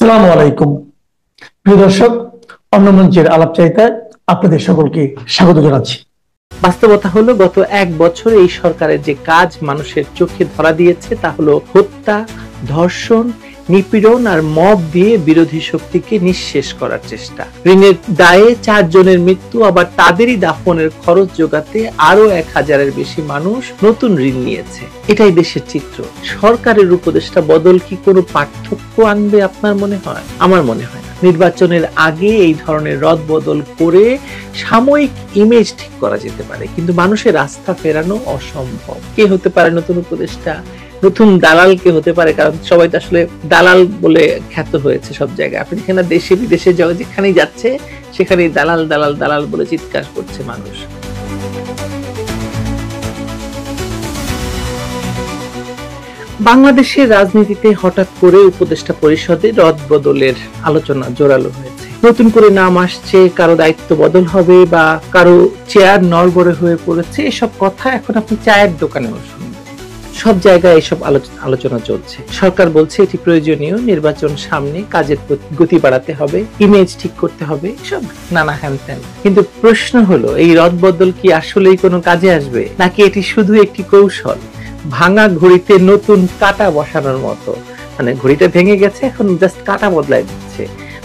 আসসালামু আলাইকুম প্রিয় দর্শক, অন্য মঞ্চের আলাপচারিতায় আপনাদের সকলকে স্বাগত জানাচ্ছি। বাস্তবতা হলো গত এক বছর এই সরকারের যে কাজ মানুষের চোখে ধরা দিয়েছে তা হলো হত্যা, ধর্ষণ, নিপীড়ন আর মব দিয়ে বিরোধী শক্তিকে নিঃশেষ করার চেষ্টা। ঋণের দায়ে 4 জনের মৃত্যু, আবার তাদেরই দাফনের খরচ জোগাতে আরো 1000-এর বেশি মানুষ নতুন ঋণ নিয়েছে। এটাই দেশের চিত্র। সরকারের উপদেষ্টা বদল কি কোনো পার্থক্য আনবে আপনার মনে হয়? আমার মনে হয় না। নির্বাচনের আগে এই ধরনের রদবদল করে সাময়িক ইমেজ ঠিক করা যেতে পারে, কিন্তু মানুষের আস্থা ফেরানো অসম্ভব। কে হতে পারে নতুন উপদেষ্টা? নতুন দালাল কে হতে পারে? কারণ সবাই তো আসলে দালাল বলে খ্যাত হয়েছে সব জায়গায়। আপনি যেখানে দেশে বিদেশে যেখানেই যাচ্ছে সেখানেই দালাল দালাল দালাল বলে চিৎকার করছে মানুষ। বাংলাদেশের রাজনীতিতে হঠাৎ করে উপদেষ্টা পরিষদে রদবদলের আলোচনা জোরালো হয়েছে। নতুন করে নাম আসছে, কারো দায়িত্ব বদল হবে বা কারো চেয়ার নড়বড়ে হয়ে পড়েছে, এসব কথা এখন আপনি চায়ের দোকানেও শুনবেন। সব জায়গায় এসব আলোচনা চলছে। সরকার বলছে এটি প্রয়োজনীয়, নির্বাচন সামনে, কাজের গতি বাড়াতে হবে, ইমেজ ঠিক করতে হবে, সব নানা হ্যান। কিন্তু প্রশ্ন হলো, এই রদবদল কি আসলেই কোনো কাজে আসবে, নাকি এটি শুধু একটি কৌশল? ভাঙা ঘড়িতে নতুন কাঁটা বসানোর মতো, মানে ঘড়িটা ভেঙে গেছে, এখন জাস্ট কাঁটা বদলাই দিচ্ছে।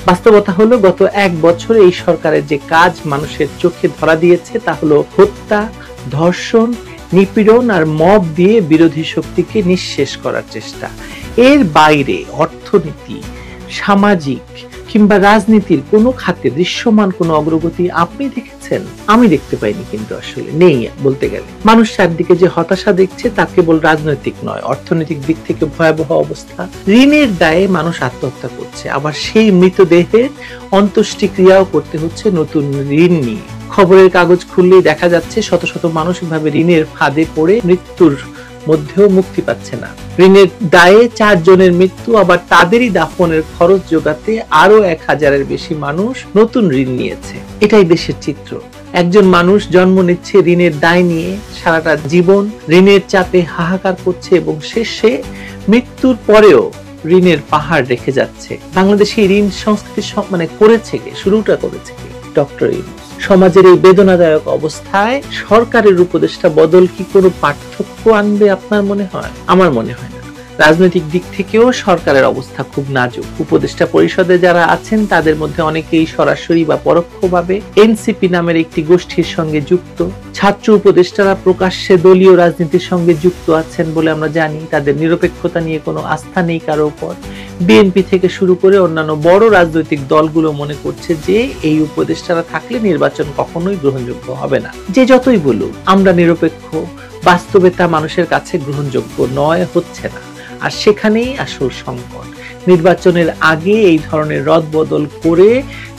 বাস্তবতা হলো গত এক বছর এই সরকারের যে কাজ মানুষের চোখে ধরা দিয়েছে তা হলো হত্যা, ধর্ষণ, নিপীড়ন আর মব দিয়ে বিরোধী শক্তিকে নিঃশেষ করার চেষ্টা। এর বাইরে অর্থনীতি, সামাজিক কিংবা রাজনীতির কোনো খাতে দৃশ্যমান কোনো অগ্রগতি আপনি দেখেছেন? আমি দেখতে পাইনি, কিন্তু আসলে নেই বলতে গেলে। মানুষ চারদিকে যে হতাশা দেখছে তা কেবল রাজনৈতিক নয়, অর্থনৈতিক দিক থেকে ভয়াবহ অবস্থা। ঋণের দায়ে মানুষ আত্মহত্যা করছে, আবার সেই মৃতদেহের অন্ত্যেষ্টিক্রিয়াও করতে হচ্ছে নতুন ঋণ নিয়ে। খবরের কাগজ খুললেই দেখা যাচ্ছে শত শত মানুষ এভাবে ঋণের ফাঁদে পড়ে মৃত্যুর মধ্যেও মুক্তি পাচ্ছে না। ঋণের দায়ে 4 জনের মৃত্যু, আবার তাদেরই দাফনের খরচ জোগাতে আরো 1000-এর বেশি মানুষ নতুন ঋণ নিয়েছে। এটাই দেশের চিত্র। একজন মানুষ জন্ম নিচ্ছে ঋণের দায় নিয়ে, সারাটা জীবন ঋণের চাপে হাহাকার করছে এবং শেষে মৃত্যুর পরেও ঋণের পাহাড় রেখে যাচ্ছে। বাংলাদেশে ঋণ সংস্কৃতি করেছে কে? শুরুটা করেছে কে? ডক্টর ইউনূস। সমাজের এই বেদনাদায়ক অবস্থায় সরকারের উপদেষ্টা বদল কি কোনো পার্থক্য আনবে আপনার মনে হয়? আমার মনে হয় না। রাজনৈতিক দিক থেকেও সরকারের অবস্থা খুব নাজুক। উপদেষ্টা পরিষদে যারা আছেন তাদের মধ্যে অনেকেই সরাসরি বা পরোক্ষভাবে এনসিপি নামের একটি গোষ্ঠীর সঙ্গে যুক্ত। ছাত্র উপদেষ্টারা প্রকাশ্যে দলীয় রাজনীতির সঙ্গে যুক্ত আছেন বলে আমরা জানি। তাদের নিরপেক্ষতা নিয়ে কোনো আস্থা নেই কারো উপর। বিএনপি থেকে শুরু করে অন্যান্য বড় রাজনৈতিক দলগুলো মনে করছে যে এই উপদেষ্টারা থাকলে নির্বাচন কখনোই গ্রহণযোগ্য হবে না। যে যতই বলুক আমরা নিরপেক্ষ, বাস্তবে তা মানুষের কাছে গ্রহণযোগ্য নয়, হচ্ছে না। আর সেখানেই আসল সংকট। নির্বাচনের আগে এই ধরনের রদবদল করে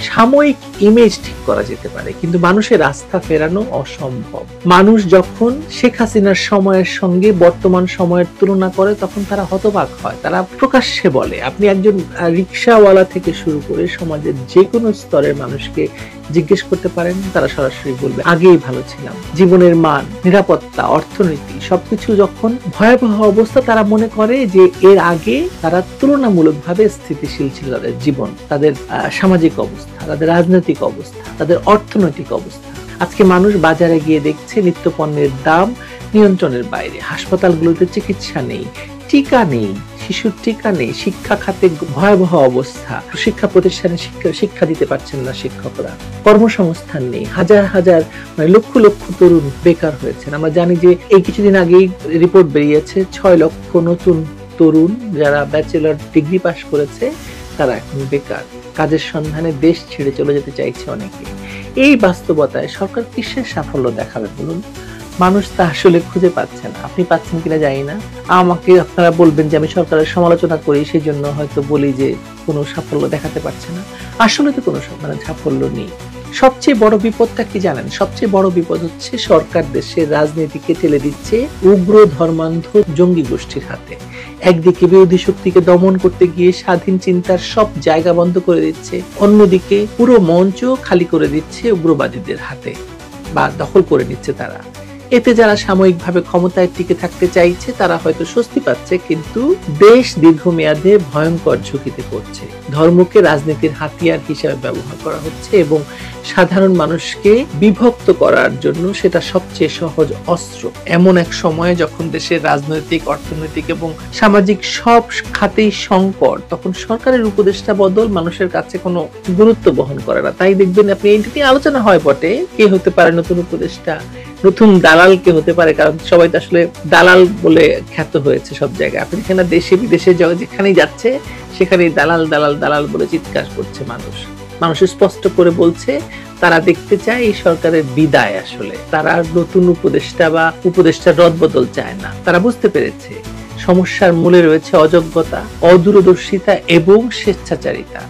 সাময়িক ইমেজ ঠিক করা যেতে পারে, কিন্তু মানুষের আস্থা ফেরানো অসম্ভব। মানুষ যখন শেখ হাসিনার সময়ের সঙ্গে বর্তমান সময়ের তুলনা করে তখন তারা হতবাক হয়, তারা প্রকাশ্যে বলে। আপনি একজন রিকশাওয়ালা থেকে শুরু করে সমাজের যে কোনো স্তরের মানুষকে জিজ্ঞেস করতে পারেন, তারা সরাসরি বলবে আগেই ভালো ছিলাম। জীবনের মান, নিরাপত্তা, অর্থনীতি সবকিছু যখন ভয়াবহ অবস্থা, তারা মনে করে যে এর আগে তারা তুলনামূলকভাবে স্থিতিশীল ছিল। তাদের জীবন, তাদের সামাজিক অবস্থা, তাদের রাজনৈতিক অবস্থা, তাদের অর্থনৈতিক অবস্থা। আজকে মানুষ বাজারে গিয়ে দেখছে নিত্যপণ্যের দাম নিয়ন্ত্রণের বাইরে। হাসপাতালগুলোতে চিকিৎসা নেই, টিকা নেই, শিশুর টিকা নেই, শিক্ষা খাতে ভয়াবহ অবস্থা, শিক্ষা প্রতিষ্ঠানে শিক্ষা দিতে পারছেন না শিক্ষকরা, কর্মসংস্থান নেই, হাজার হাজার লক্ষ লক্ষ তরুণ বেকার হয়েছেন। আমরা জানি যে এই কিছুদিন আগেই রিপোর্ট বেরিয়েছে 6 লক্ষ নতুন তরুণ যারা ব্যাচেলর ডিগ্রি পাশ করেছে তারা এখন বেকার, কাজের সন্ধানে দেশ ছেড়ে চলে যেতে চাইছে অনেকে। এই বাস্তবতায় সরকার কিসের সাফল্য দেখাবে বলুন? মানুষ তা আসলে খুঁজে পাচ্ছে না। আপনি পাচ্ছেন কিনা জানি না। আমাকে আপনারা বলবেন যে আমি সরকারের সমালোচনা করি, সেই জন্য হয়তো বলি যে কোনো সাফল্য দেখাতে পারছে না। আসলে তো কোনো সাফল্য নেই। সবচেয়ে বড় বিপদটা কি জানেন? সবচেয়ে বড় বিপদ হচ্ছে সরকার দেশের রাজনীতিকে ঠেলে দিচ্ছে উগ্র ধর্মান্ধ জঙ্গি গোষ্ঠীর হাতে। একদিকে বিরোধী শক্তিকে দমন করতে গিয়ে স্বাধীন চিন্তার সব জায়গা বন্ধ করে দিচ্ছে, অন্যদিকে পুরো মঞ্চ খালি করে দিচ্ছে উগ্রবাদীদের হাতে বা দখল করে নিচ্ছে তারা। এতে যারা সাময়িকভাবে ক্ষমতায় টিকে থাকতে চাইছে তারা হয়তো স্বস্তি পাচ্ছে, কিন্তু দেশ দীর্ঘমেয়াদে ভয়ঙ্কর ঝুঁকিতে পড়ছে। ধর্মকে রাজনীতির হাতিয়ার হিসেবে ব্যবহার করা হচ্ছে এবং সাধারণ মানুষকে বিভক্ত করার জন্য সেটা সবচেয়ে সহজ অস্ত্র। এমন এক সময়ে যখন দেশের রাজনৈতিক, অর্থনৈতিক এবং সামাজিক সব খাতেই সংকট, তখন সরকারের উপদেষ্টা বদল মানুষের কাছে কোনো গুরুত্ব বহন করে না। তাই দেখবেন আপনি এইটা নিয়ে আলোচনা হয় বটে, কে হতে পারে নতুন উপদেষ্টা, নতুন দালাল কে হতে পারে, কারণ সবাই তো আসলে দালাল বলে খ্যাত হয়েছে সব জায়গায়। আপনি এখানে দেশে বিদেশে যেখানেই যাচ্ছে সেখানেই দালাল দালাল দালাল বলে চিৎকার করছে মানুষ স্পষ্ট করে বলছে তারা দেখতে চায় এই সরকারের বিদায়। আসলে তারা নতুন উপদেষ্টা বা উপদেষ্টার রদবদল চায় না। তারা বুঝতে পেরেছে সমস্যার মূলে রয়েছে অযোগ্যতা, অদূরদর্শিতা এবং স্বেচ্ছাচারিতা।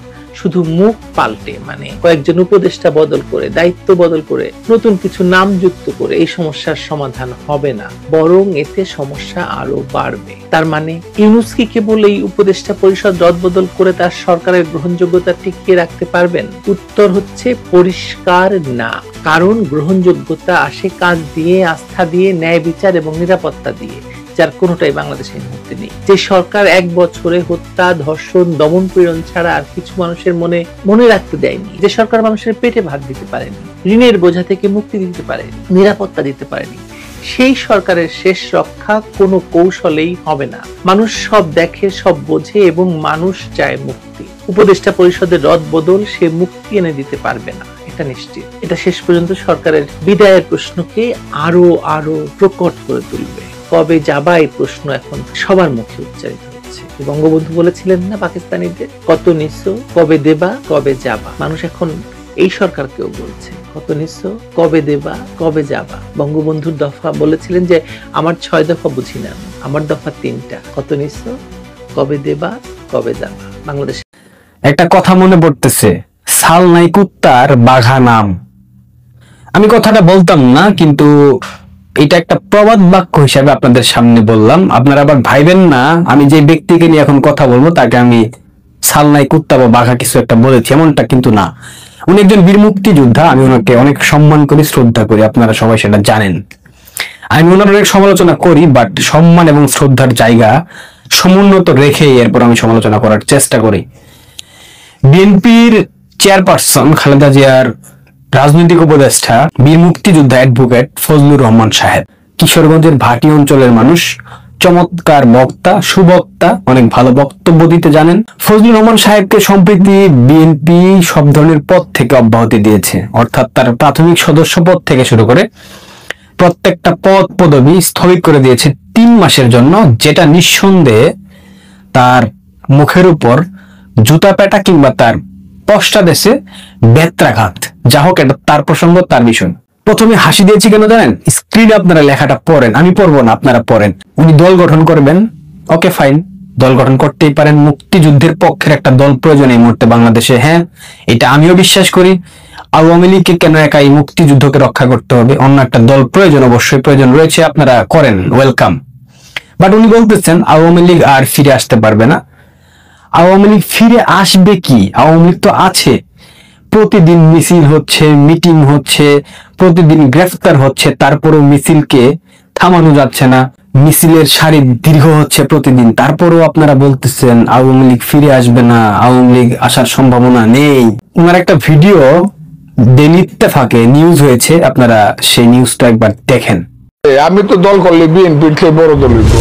শুধু মুখ পাল্টে, মানে কয়েকজন উপদেষ্টা বদল করে, দায়িত্ব বদল করে, নতুন কিছু নাম যুক্ত করে এই সমস্যার সমাধান হবে না, বরং এতে সমস্যা আরো বাড়বে। তার মানে ইউনূস কি কেবল এই উপদেষ্টা পরিষদ রদবদল করে তার সরকারের গ্রহণযোগ্যতা টিকিয়ে রাখতে পারবেন? উত্তর হচ্ছে পরিষ্কার না। কারণ গ্রহণযোগ্যতা আসে কাজ দিয়ে, আস্থা দিয়ে, ন্যায় বিচার এবং নিরাপত্তা দিয়ে, যার কোনোটাই বাংলাদেশে এই মুহূর্তে নেই। যে সরকার 1 বছরে হত্যা, ধর্ষণ, দমন পীড়ন ছাড়া আর কিছু মানুষের মনে রাখতে দেয়নি, যে সরকার মানুষের পেটে ভাত দিতে পারেনি, ঋণের বোঝা থেকে মুক্তি দিতে পারেনি, নিরাপত্তা দিতে পারেনি, সেই সরকারের শেষ রক্ষা কোনো কৌশলেই হবে না। মানুষ সব দেখে, সব বোঝে এবং মানুষ চায় মুক্তি। উপদেষ্টা পরিষদের রদবদল সে মুক্তি এনে দিতে পারবে না, এটা নিশ্চিত। এটা শেষ পর্যন্ত সরকারের বিদায়ের প্রশ্নকে আরো প্রকট করে তুলবে। কবে যাবা এই প্রশ্ন এখন সবার মুখে উচ্চারিত হচ্ছে। বঙ্গবন্ধু বলেছিলেন না পাকিস্তানিদের, কত নিছো, কবে দেবা, কবে যাবা। মানুষ এখন এই সরকারকেও বলছে কত নিছো, কবে দেবা, কবে যাবা। বঙ্গবন্ধুর দফা বলেছিলেন যে আমার 6 দফা বুঝি না, আমার দফা 3টা, কত নিছো, কবে দেবা, কবে যাবা। বাংলাদেশ একটা কথা মনে পড়তেছে, সাল নাই কুত্তার বাঘা নাম। আমি কথাটা বলতাম না, কিন্তু এটা একটা প্রবাদ বাক্য হিসাবে আপনাদের সামনে বললাম। আপনারা আবার ভাইবেন না আমি যে ব্যক্তিকে নিয়ে এখন কথা বলবো তাকে আমি সালনাই কুত্তা বা বাঘা কিছু একটা বলেছি, এমনটা কিন্তু না। উনি একজন বীর মুক্তিযোদ্ধা, আমি ওনাকে অনেক সম্মান করি, শ্রদ্ধা করি, আপনারা সবাই সেটা জানেন। আমি ওনার অনেক সমালোচনা করি, বাট সম্মান এবং শ্রদ্ধার জায়গা সমুন্নত রেখে এরপর আমি সমালোচনা করার চেষ্টা করি। বিএনপির চেয়ারপারসন খালেদা জিয়ার রাজনৈতিক উপদেষ্টা, বীর মুক্তিযোদ্ধা অ্যাডভোকেট ফজলুর রহমান সাহেব, কিশোরগঞ্জের ভাটি অঞ্চলের মানুষ, চমৎকার বক্তা, সুবক্তা, অনেক ভালো বক্তব্য দিতে জানেন। ফজলুর রহমান সাহেবকে সম্প্রতি বিএনপি সব ধরনের পদ থেকে অব্যাহতি দিয়েছে, অর্থাৎ তার প্রাথমিক সদস্য পদ থেকে শুরু করে প্রত্যেকটা পদ পদবি স্থগিত করে দিয়েছে 3 মাসের জন্য, যেটা নিঃসন্দেহে তার মুখের উপর জুতা পেটা কিংবা তার পশ্চাদেশে বেত্রাঘাত। যা হোক, এটা তার প্রসঙ্গ, তার বিষয়। প্রথমে হাসি দিয়েছি কেন জানেন? স্ক্রিনে আপনারা লেখাটা পড়েন, আমি পড়বো না, আপনারা পড়েন। উনি দল গঠন করবেন, ওকে ফাইন, দল গঠন করতেই পারেন। মুক্তিযুদ্ধের পক্ষের একটা দল প্রয়োজন এই মুহূর্তে বাংলাদেশে, হ্যাঁ, এটা আমিও বিশ্বাস করি। আওয়ামী লীগকে কেন একা এই মুক্তিযুদ্ধকে রক্ষা করতে হবে? অন্য একটা দল প্রয়োজন, অবশ্যই প্রয়োজন রয়েছে, আপনারা করেন, ওয়েলকাম। বাট উনি বলতেছেন আওয়ামী লীগ আর ফিরে আসতে পারবে না। আওয়ামী লীগ ফিরে আসবে কি? আওয়ামী লীগ তো আছে, প্রতিদিন মিছিল হচ্ছে, মিটিং হচ্ছে, প্রতিদিন গ্রেফতার হচ্ছে, তারপরেও মিছিলকে থামানো যাচ্ছে না, মিছিলের সারি দীর্ঘ হচ্ছে প্রতিদিন, তারপরেও আপনারা বলতেছেন আওয়ামী লীগ ফিরে আসবে না, আওয়ামী লীগ আসার সম্ভাবনা নেই। ওনার একটা ভিডিও ডেইলি ইত্তেফাকে নিউজ হয়েছে, আপনারা সেই নিউজটা একবার দেখেন। আমি তো দল করলে বিএনপির চেয়ে বড় দল হইব।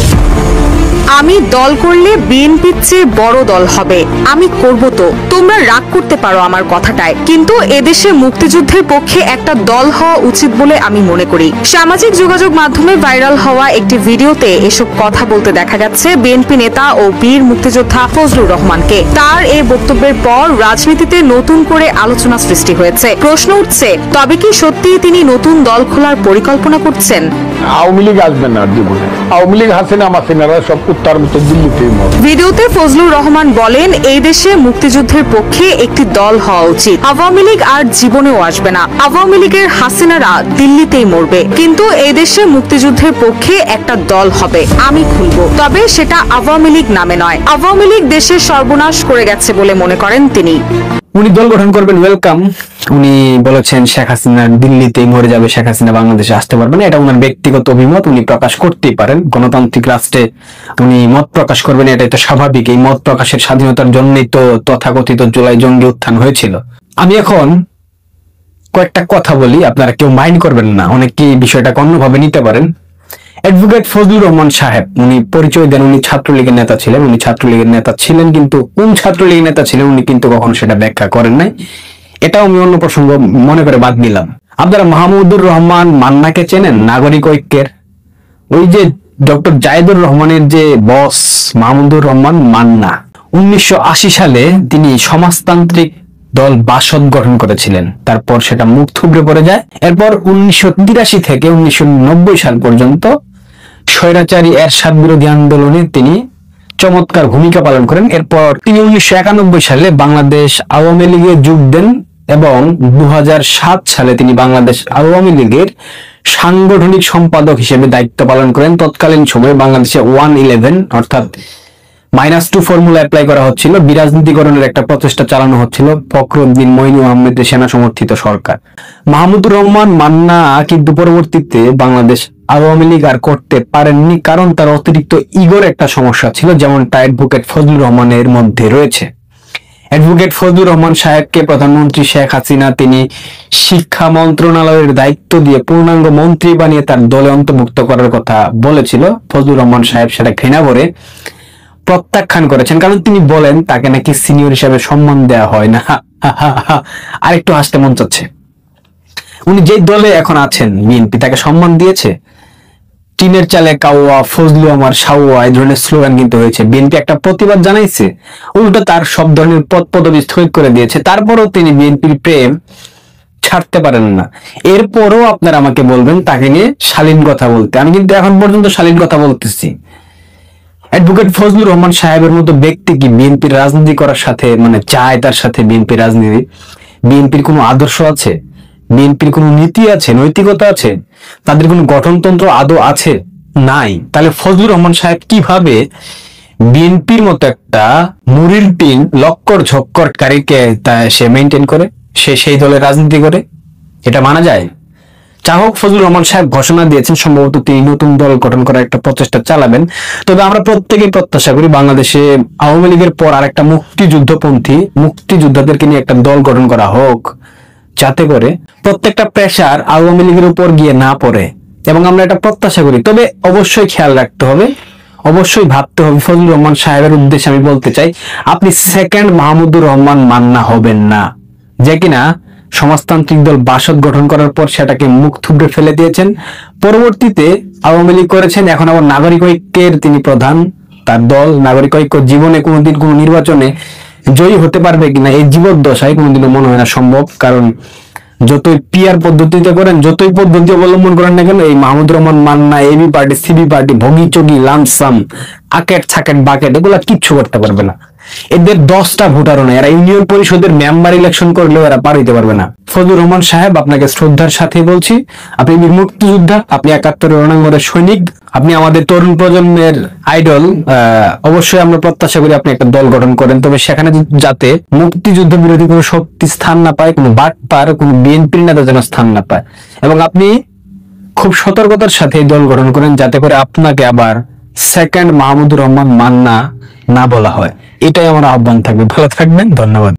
আমি দল করলে বিএনপির চেয়ে বড় দল হবে, আমি করব। তো তোমরা রাগ করতে পারো আমার কথাটায়, কিন্তু এদেশে মুক্তিযুদ্ধের পক্ষে একটা দল হওয়া উচিত বলে আমি মনে করি। সামাজিক যোগাযোগ মাধ্যমে ভাইরাল হওয়া একটি ভিডিওতে এসব কথা বলতে দেখা যাচ্ছে বিএনপি নেতা ও বীর মুক্তিযোদ্ধা ফজলুর রহমানকে। তার এই বক্তব্যের পর রাজনীতিতে নতুন করে আলোচনা সৃষ্টি হয়েছে। প্রশ্ন উঠছে, তবে কি সত্যি তিনি নতুন দল খোলার পরিকল্পনা করছেন? আওয়ামী লীগ আসবে না জীবনে। আওয়ামী লীগ হাসিনা মাসিনারা সব কুত্তার মতো দিল্লিতেই মরে। ভিডিওতে ফজলুর রহমান বলেন, এই দেশে মুক্তিযুদ্ধের পক্ষে একটি দল হওয়া উচিত। আওয়ামী লীগ আর জীবনেও আসবে না, আওয়ামী লীগের হাসিনারা দিল্লিতেই মরবে, কিন্তু এই দেশে মুক্তিযুদ্ধের পক্ষে একটা দল হবে, আমি খুলব। তবে সেটা আওয়ামী লীগ নামে নয়। আওয়ামী লীগ দেশের সর্বনাশ করে গেছে বলে মনে করেন তিনি। উনি দল গঠন করবেন, ওয়েলকাম। উনি বলেছেন শেখ হাসিনা দিল্লিতেই মরে যাবে, শেখ হাসিনা বাংলাদেশে আসতে পারবে না। এটা ওনার ব্যক্তিগত অভিমত, উনি প্রকাশ করতেই পারেন। গণতান্ত্রিক রাষ্ট্রে উনি মত প্রকাশ করবেন, এটাই তো স্বাভাবিক। এই মত প্রকাশের স্বাধীনতার জন্যই তো তথাকথিত জুলাই জঙ্গি উত্থান হয়েছিল। আমি এখন কয়েকটা কথা বলি, আপনারা কেউ মাইন্ড করবেন না, অনেকেই বিষয়টাকে অন্যভাবে নিতে পারেন। অ্যাডভোকেট ফজলুর রহমান সাহেব উনি পরিচয় দেন উনি ছাত্রলীগের নেতা ছিলেন। উনি ছাত্রলীগের নেতা ছিলেন, কিন্তু কোন ছাত্রলীগের নেতা ছিলেন উনি কিন্তু কখনো সেটা ব্যাখ্যা করেন নাই। এটাও আমি অন্য প্রসঙ্গ মনে করে বাদ দিলাম। আপনারা মাহমুদুর রহমান মান্নাকে চেনেন? নাগরিক ঐক্যের ওই যে ডক্টর জায়েদুর রহমানের যে বস মাহমুদুর রহমান মান্না, 1980 সালে তিনি সমাজতান্ত্রিক দল বাসদ গঠন করেছিলেন। তারপর সেটা মুখ থুবড়ে পড়ে যায়। এরপর 1983 থেকে 1990 সাল পর্যন্ত স্বৈরাচারী এরশাদ বিরোধী আন্দোলনে তিনি চমৎকার ভূমিকা পালন করেন। এরপর তিনি 1991 সালে বাংলাদেশ আওয়ামী লীগে যোগ দেন এবং 2007 সালে তিনি বাংলাদেশ আওয়ামী লীগের সাংগঠনিক সম্পাদক হিসেবে দায়িত্ব পালন করেন। তৎকালীন সময়ে বাংলাদেশে 111 অর্থাৎ -2 ফর্মুলা অ্যাপ্লাই করা হচ্ছিল, বিরাজনীতিকরণের একটা প্রচেষ্টা চালানো হচ্ছিল ফখরুদ্দিন মঈনু আহমেদের সেনা সমর্থিত সরকার। মাহমুদুর রহমান মান্না কিন্তু পরবর্তীতে বাংলাদেশ আওয়ামী লীগ আর করতে পারেননি, কারণ তার অতিরিক্ত ইগোর একটা সমস্যা ছিল, যেমনটা অ্যাডভোকেট ফজলুর রহমানের মধ্যে রয়েছে। অ্যাডভোকেট ফজলুর রহমান সাহেবকে প্রধানমন্ত্রী শেখ হাসিনা তিনি শিক্ষা মন্ত্রণালয়ের দায়িত্ব দিয়ে পূর্ণাঙ্গ মন্ত্রী বানিয়ে তার দলে অন্তর্ভুক্ত করার কথা বলেছিল। ফজলুর রহমান সাহেব সেটা ঘৃণা করে প্রত্যাখ্যান করেছেন, কারণ তিনি বলেন তাকে নাকি সিনিয়র হিসেবে সম্মান দেওয়া হয় না। আরেকটু হাসতে মন চাচ্ছে। উনি যে দলে এখন আছেন বিএনপি তাকে সম্মান দিয়েছে? টিনের চালে কাওয়া, ফজলু আমার সাওয়া, এই ধরনের স্লোগান কিন্তু হয়েছে। বিএনপি একটা প্রতিবাদ জানাইছে, উল্টো তার সব ধরনের পদ পদবি স্থগিত করে দিয়েছে। তারপরও তিনি বিএনপির প্রেম ছাড়তে পারেন না। এরপরও আপনারা আমাকে বলবেন তাকে নিয়ে শালীন কথা বলতে। আমি কিন্তু এখন পর্যন্ত শালীন কথা বলতেছি। অ্যাডভোকেট ফজলুর রহমান সাহেবের মতো ব্যক্তি কি বিএনপির রাজনীতি করার সাথে চায় তার সাথে বিএনপির রাজনীতি? বিএনপির কোনো আদর্শ আছে? বিএনপির কোনো নীতি আছে, নৈতিকতা আছে? তাদের কোনো গঠনতন্ত্র আদৌ আছে? নাই। তাহলে ফজলুর রহমান সাহেব কিভাবে বিএনপির মতো একটা মুড়ির টিন লক্কর ঝক্করকারীকে সে মেনটেন করে, সে সেই দলের রাজনীতি করে? এটা মানা যায়? চাহক ফজলুর রহমান সাহেব ঘোষণা দিয়েছেন সম্ভবত তিনি নতুন দল গঠন করার একটা প্রচেষ্টা চালাবেন। তবে আমরা প্রত্যেকেই প্রত্যাশা করি বাংলাদেশে আওয়ামী লীগের পর আর একটা মুক্তিযুদ্ধপন্থী মুক্তিযোদ্ধাদেরকে নিয়ে একটা দল গঠন করা হোক, যাতে করে প্রত্যেকটা প্রেসার আওয়ামী লীগের উপর গিয়ে না পড়ে, এবং আমরা এটা প্রত্যাশা করি। তবে অবশ্যই খেয়াল রাখতে হবে, অবশ্যই ভাবতে হবে। ফজলুর রহমান সাহেবের উদ্দেশ্যে আমি বলতে চাই, আপনি সেকেন্ড মাহমুদুর রহমান মান্না হবেন না, যে কিনা সমাজতান্ত্রিক দল বাসদ গঠন করার পর সেটাকে মুখ থুবড়ে ফেলে দিয়েছেন। পরবর্তীতে আওয়ামী লীগ করেছেন, এখন আবার নাগরিক ঐক্যের তিনি প্রধান। তার দল নাগরিক ঐক্য জীবনে কোনোদিন কোনো নির্বাচনে জয়ী হতে পারবে কিনা এই জীবদ্দশায় কোনোদিনও মনে হয় না সম্ভব। কারণ যতই পিআর পদ্ধতিতে করেন, যতই পদ্ধতি অবলম্বন করেন না কেন, এই Mahmudur Rahman Manna, AB party, CB party, ভগি চগি, লামসাম, আকেট ছাকেট বাকেট এগুলা কিচ্ছু করতে পারবে না। এদের 10টা ভোটারও নেই, এরা ইউনিয়ন পরিষদের মেম্বার ইলেকশন করলেও এরা পার হইতে পারবে না। ফজলুর রহমান সাহেব, আপনাকে শ্রদ্ধার সাথে বলছি, আপনি মুক্তিযোদ্ধা, আপনি 71 রণাঙ্গনের সৈনিক, আপনি আমাদের তরুণ প্রজন্মের আইডল। অবশ্যই আমরা প্রত্যাশা করি আপনি একটা দল গঠন করেন, তবে সেখানে যাতে মুক্তিযুদ্ধ বিরোধী কোনো শক্তি স্থান না পায়, কোনো বাটপার, কোনো বিএনপির নেতা যেন স্থান না পায়, এবং আপনি খুব সতর্কতার সাথে এই দল গঠন করেন, যাতে করে আপনাকে আবার সেকেন্ড মাহমুদুর রহমান মান্না না বলা হয়। এটাই আমার আহ্বান থাকবে। ভালো থাকবেন, ধন্যবাদ।